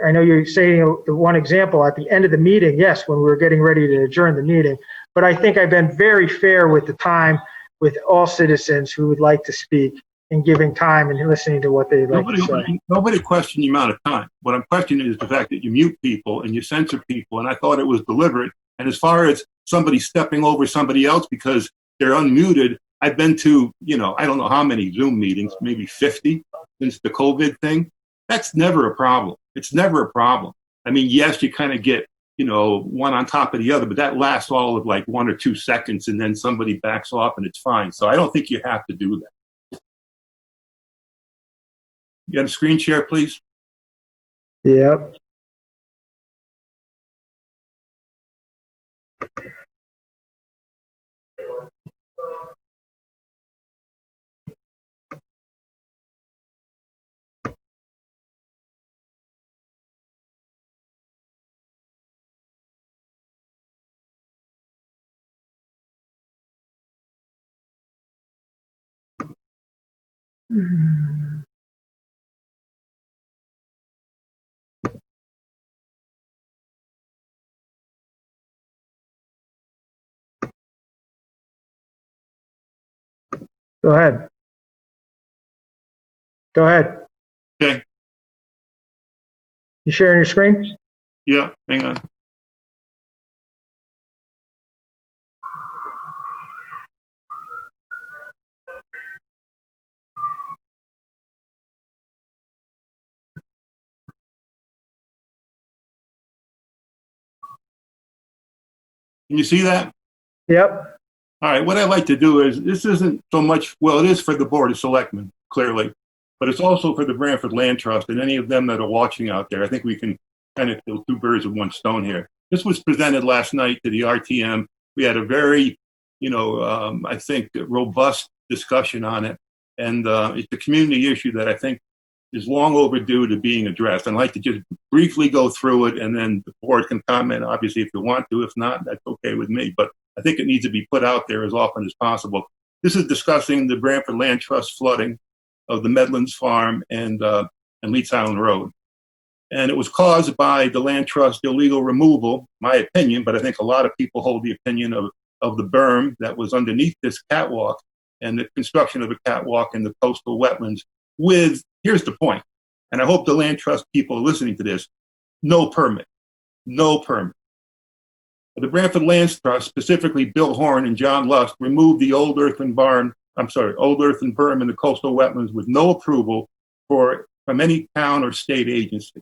I know you're saying the one example at the end of the meeting, yes, when we were getting ready to adjourn the meeting, but I think I've been very fair with the time with all citizens who would like to speak and giving time and listening to what they'd like to say. Nobody questioned the amount of time. What I'm questioning is the fact that you mute people and you censor people, and I thought it was deliberate. And as far as somebody stepping over somebody else because they're unmuted, I've been to, I don't know how many Zoom meetings, maybe 50 since the COVID thing. That's never a problem. It's never a problem. I mean, yes, you kind of get, one on top of the other, but that lasts all of like 1 or 2 seconds and then somebody backs off and it's fine. So I don't think you have to do that. You got a screen share, please? Yep. Go ahead. Go ahead. Okay. You sharing your screen? Yeah, hang on. Can you see that? Yep. All right, what I'd like to do is, this isn't so much, well, it is for the Board of Selectmen, clearly, but it's also for the Branford Land Trust and any of them that are watching out there. I think we can kind of kill 2 birds with 1 stone here. This was presented last night to the RTM. We had a very, I think, robust discussion on it. And it's a community issue that I think is long overdue to being addressed. I'd like to just briefly go through it, and then the board can comment, obviously, if you want to. If not, that's okay with me. But I think it needs to be put out there as often as possible. This is discussing the Branford Land Trust flooding of the Medlin's Farm and Leeds Island Road. And it was caused by the Land Trust illegal removal, my opinion, but I think a lot of people hold the opinion of the berm that was underneath this catwalk and the construction of a catwalk in the coastal wetlands with, here's the point, and I hope the Land Trust people are listening to this, no permit. No permit. The Branford Land Trust, specifically Bill Horn and John Lust, removed the old earthen berm in the coastal wetlands with no approval from any town or state agency.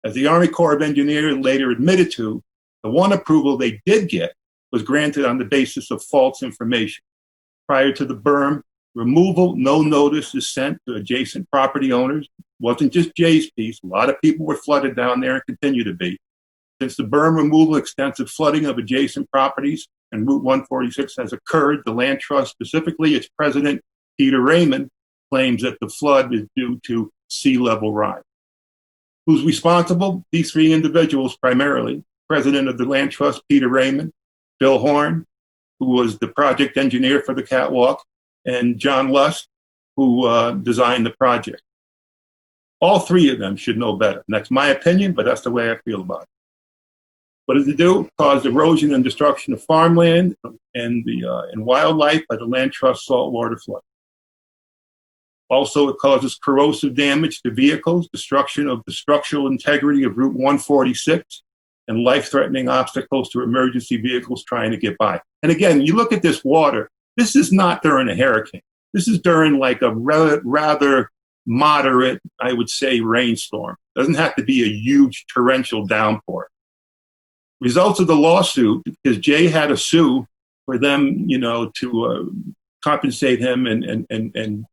As the Army Corps of Engineers later admitted to, the one approval they did get was granted on the basis of false information. Prior to the berm removal, no notice is sent to adjacent property owners. It wasn't just Jay's piece. A lot of people were flooded down there and continue to be. Since the berm removal, extensive flooding of adjacent properties and Route 146 has occurred, the Land Trust, specifically its president, Peter Raymond, claims that the flood is due to sea level rise. Who's responsible? These 3 individuals primarily. President of the Land Trust, Peter Raymond, Bill Horn, who was the project engineer for the catwalk, and John Lust, who designed the project. All 3 of them should know better. And that's my opinion, but that's the way I feel about it. What does it do? Cause erosion and destruction of farmland and wildlife by the Land Trust saltwater flood. Also, it causes corrosive damage to vehicles, destruction of the structural integrity of Route 146, and life-threatening obstacles to emergency vehicles trying to get by. And again, you look at this water, this is not during a hurricane. This is during like a rather moderate, I would say, rainstorm. It doesn't have to be a huge torrential downpour. Results of the lawsuit, because Jay had to sue for them, to compensate him and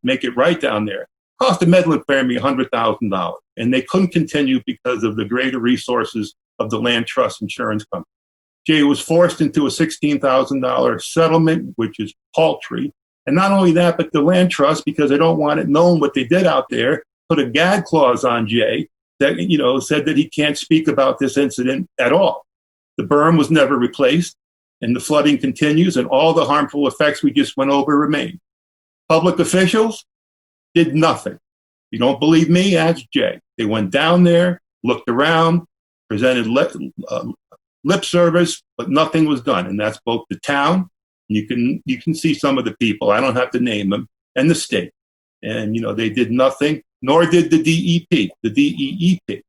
make it right down there, cost the Medlin family $100,000. And they couldn't continue because of the greater resources of the Land Trust Insurance Company. Jay was forced into a $16,000 settlement, which is paltry. And not only that, but the Land Trust, because they don't want it known what they did out there, put a gag clause on Jay that, said that he can't speak about this incident at all. The berm was never replaced. and the flooding continues, and all the harmful effects we just went over remain. Public officials did nothing. If you don't believe me, ask Jay. They went down there, looked around, presented lip service, but nothing was done. And that's both the town, you can see some of the people, I don't have to name them, and the state. And, they did nothing, nor did the DEP, the DEEP.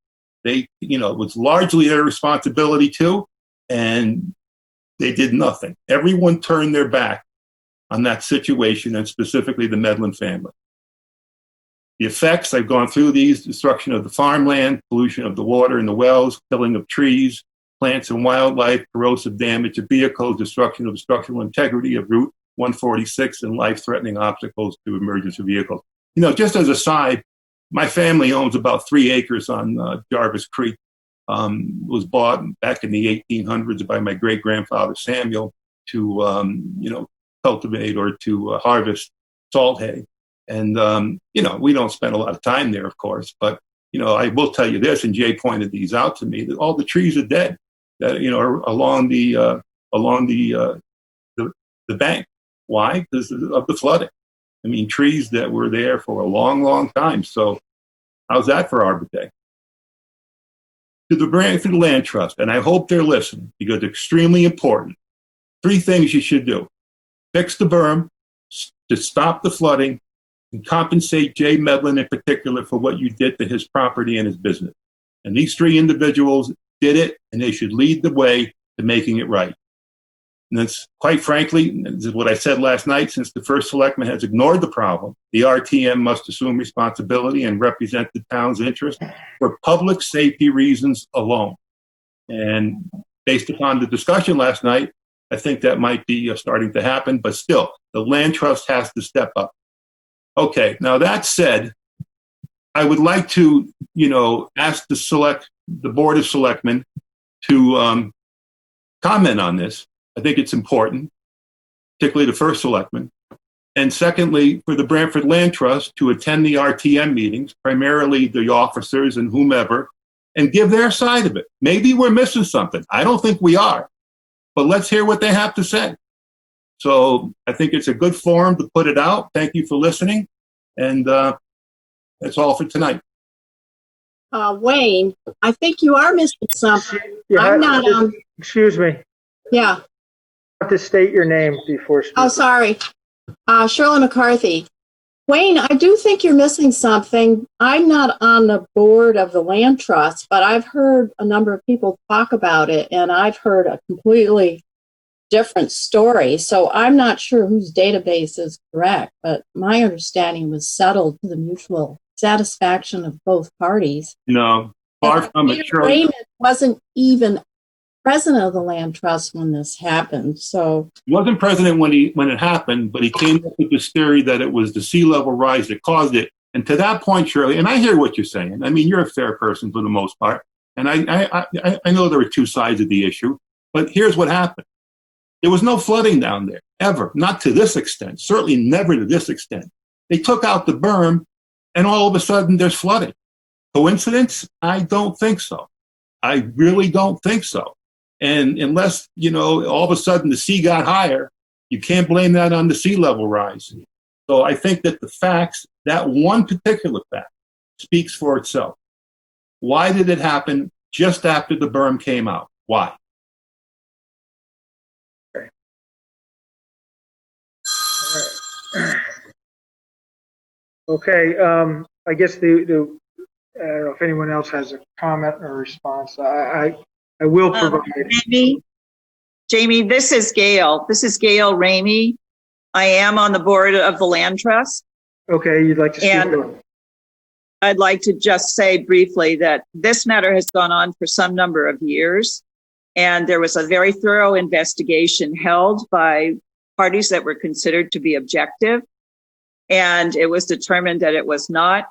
They, it was largely their responsibility too, and they did nothing. Everyone turned their back on that situation, and specifically the Medlin family. The effects, I've gone through these: destruction of the farmland, pollution of the water and the wells, killing of trees, plants and wildlife, corrosive damage of vehicles, destruction of the structural integrity of Route 146, and life-threatening obstacles to emergency vehicles. Just as a side, my family owns about 3 acres on Jarvis Creek. Was bought back in the 1800s by my great-grandfather Samuel to, cultivate or to harvest salt hay. And, we don't spend a lot of time there, of course, but, I will tell you this, and Jay pointed these out to me, that all the trees are dead, that, are along the bank. Why? Because of the flooding. I mean, trees that were there for a long, long time. So how's that for Arbor Day? To the Brantford Land Trust, and I hope they're listening because it's extremely important. 3 things you should do: fix the berm to stop the flooding, and compensate Jay Medlin in particular for what you did to his property and his business. And these 3 individuals did it, and they should lead the way to making it right. And that's, quite frankly, this is what I said last night, since the first selectman has ignored the problem, the RTM must assume responsibility and represent the town's interest for public safety reasons alone. And based upon the discussion last night, I think that might be starting to happen, but still, the land trust has to step up. Okay, now that said, I would like to, ask the Board of Selectmen to comment on this. I think it's important, particularly the first selectman. And secondly, for the Brantford Land Trust to attend the RTM meetings, primarily the officers and whomever, and give their side of it. Maybe we're missing something. I don't think we are, but let's hear what they have to say. So I think it's a good forum to put it out. Thank you for listening. And that's all for tonight. Wayne, I think you are missing something. I'm not. Excuse me. Yeah. You have to state your name before speaking. Oh, sorry. Shirley McCarthy. Wayne, I do think you're missing something. I'm not on the board of the land trust, but I've heard a number of people talk about it, and I've heard a completely different story. So I'm not sure whose database is correct, but my understanding was settled to the mutual satisfaction of both parties. No, far from it. Raymond wasn't even president of the land trust when this happened. So he wasn't president when it happened, but he came up with this theory that it was the sea level rise that caused it. And to that point, Shirley, and I hear what you're saying. I mean, you're a fair person for the most part, and I know there were 2 sides of the issue. But here's what happened: there was no flooding down there ever, not to this extent. Certainly never to this extent. They took out the berm, and all of a sudden there's flooding. Coincidence? I don't think so. I really don't think so. And unless, all of a sudden the sea got higher, you can't blame that on the sea level rise. So I think that the facts, that one particular fact, speaks for itself. Why did it happen just after the berm came out? Why? Okay. All right. Okay. I guess I don't know if anyone else has a comment or response. I will provide. Jamie, this is Gail. This is Gail Ramey. I am on the board of the Land Trust. Okay, you'd like to speak? And I'd like to just say briefly that this matter has gone on for some number of years, and there was a very thorough investigation held by parties that were considered to be objective, and it was determined that it was not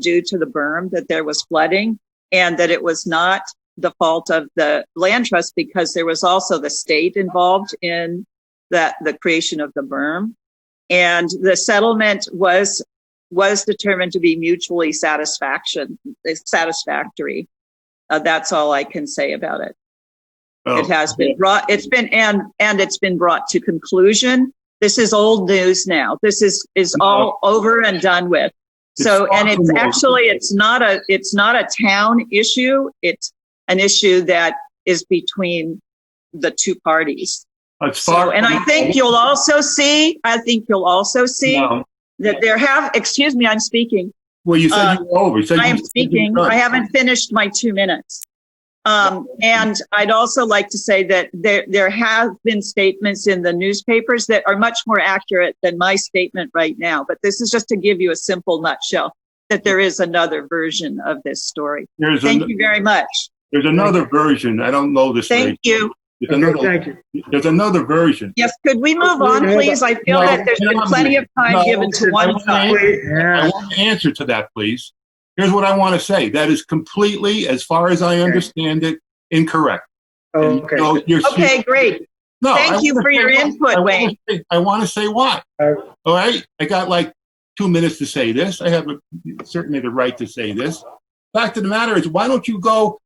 due to the berm, that there was flooding, and that it was not the fault of the land trust because there was also the state involved in the creation of the berm. And the settlement was determined to be mutually satisfactory. That's all I can say about it. Oh. It has been brought, it's been brought to conclusion. This is old news now. This is all over and done with. So, and it's actually, it's not a town issue. It's an issue that is between the two parties. So, and I think you'll also see that there have, excuse me, I'm speaking. Well, you said you were over. I am speaking. I haven't finished my 2 minutes. And I'd also like to say that there have been statements in the newspapers that are much more accurate than my statement right now. But this is just to give you a simple nutshell that there is another version of this story. Thank you very much. There's another version. I don't know this. Thank you. Thank you. There's another version. Yes, could we move on, please? I feel that there's been plenty of time given to one side. I want an answer to that, please. Here's what I want to say. That is completely, as far as I understand it, incorrect. Okay. Okay, great. No, Thank you for your input, Wayne. I want to say why. All right? I got like 2 minutes to say this. I have certainly the right to say this. Fact of the matter is, why don't you go,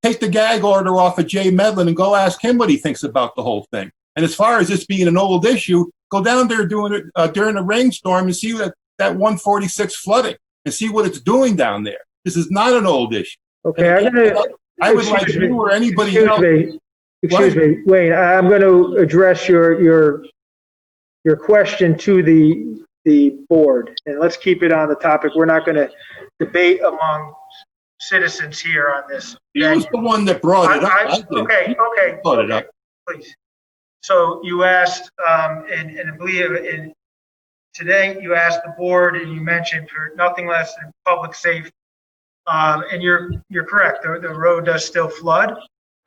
take the gag order off of Jay Medlin and go ask him what he thinks about the whole thing. And as far as this being an old issue, go down there during a rainstorm and see that 146 flooding and see what it's doing down there. This is not an old issue. Okay, I would like you or anybody else. Excuse me, Wayne. I'm going to address your question to the board, and let's keep it on the topic. We're not going to debate among citizens here on this. He was the one that brought it up. Okay. Brought it up. Please. So you asked, and I believe today you asked the board, and you mentioned for nothing less than public safety. And you're correct. The road does still flood.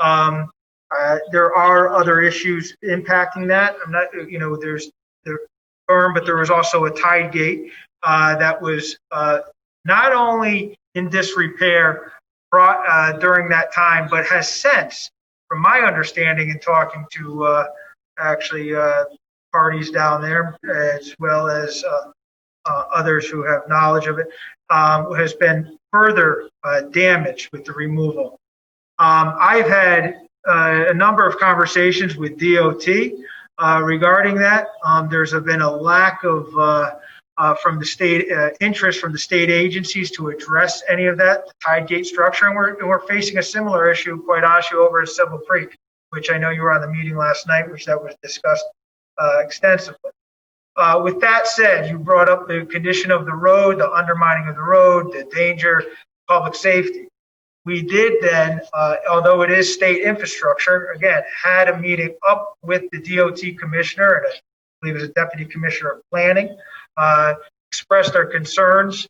There are other issues impacting that. I'm not, there's the berm, but there was also a tide gate that was not only in disrepair during that time, but has since, from my understanding and talking to parties down there, as well as others who have knowledge of it, has been further damaged with the removal. I've had a number of conversations with DOT regarding that. There's been a lack of from the state interest from the state agencies to address any of that, the tide gate structure, and we're facing a similar issue, quite honestly, over at Civil Creek, which I know you were on the meeting last night, which that was discussed extensively. With that said, you brought up the condition of the road, the undermining of the road, the danger, public safety. We did then, although it is state infrastructure, again, had a meeting up with the DOT commissioner, and I believe it was a deputy commissioner of planning, expressed our concerns,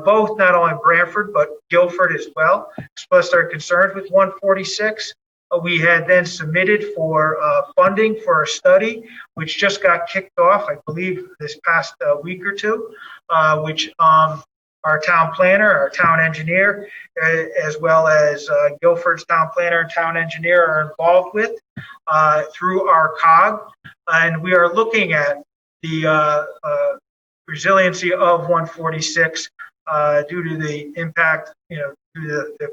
both not only Brantford, but Guilford as well, expressed our concerns with 146. We had then submitted for funding for a study, which just got kicked off, I believe, this past week or two, which our town planner, our town engineer, as well as Guilford's town planner and town engineer are involved with through our COG. And we are looking at the resiliency of 146 due to the impact, due to the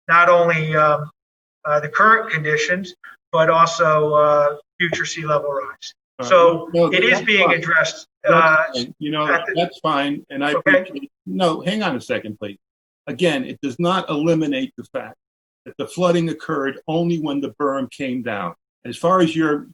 not only the current conditions, but also future sea level rise. So it is being addressed. That's fine. And I appreciate. No, hang on a second, please. Again, it does not eliminate the fact that the flooding occurred only when the berm came down. As far as your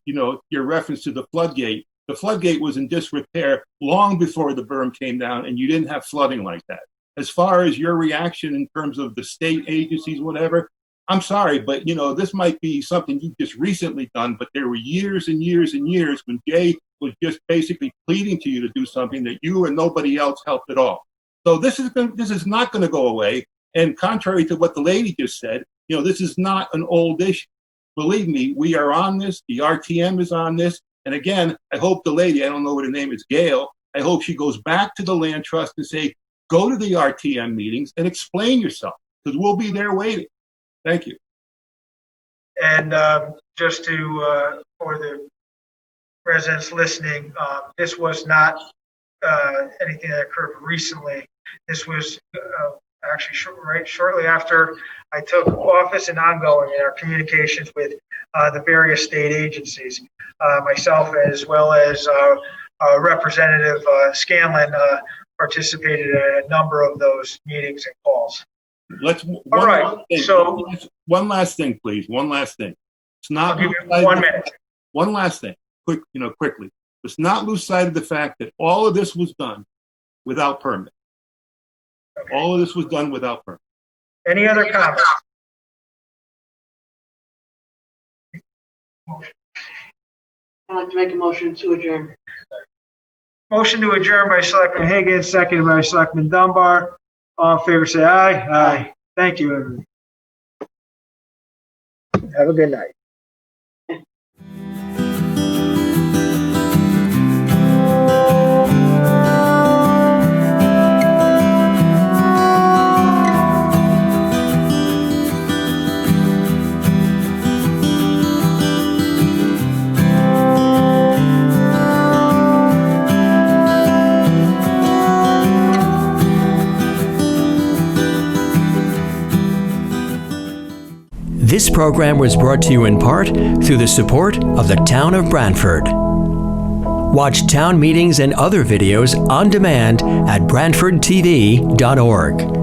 reference to the floodgate was in disrepair long before the berm came down, and you didn't have flooding like that. As far as your reaction in terms of the state agencies, whatever, I'm sorry, but this might be something you've just recently done, but there were years and years and years when Jay was just basically pleading to you to do something that you and nobody else helped at all. So this is not going to go away. And contrary to what the lady just said, this is not an old issue. Believe me, we are on this. The RTM is on this. And again, I hope the lady, I don't know what her name is, Gail, I hope she goes back to the land trust and say, go to the RTM meetings and explain yourself, because we'll be there waiting. Thank you. And just to, for the residents listening, this was not anything that occurred recently. This was actually shortly after I took office and ongoing in our communications with the various state agencies. Myself, as well as Representative Scanlon, participated in a number of those meetings and calls. One last thing, please. One last thing. It's not. I'll give you 1 minute. One last thing, quickly. Let's not lose sight of the fact that all of this was done without permit. Okay. All of this was done without permit. Any other comments? I'd like to make a motion to adjourn. Motion to adjourn by Selectman Higgins, seconded by Selectman Dunbar. All in favor, say aye. Aye. Thank you, everyone. Have a good night. This program was brought to you in part through the support of the Town of Brantford. Watch town meetings and other videos on demand at BrantfordTV.org.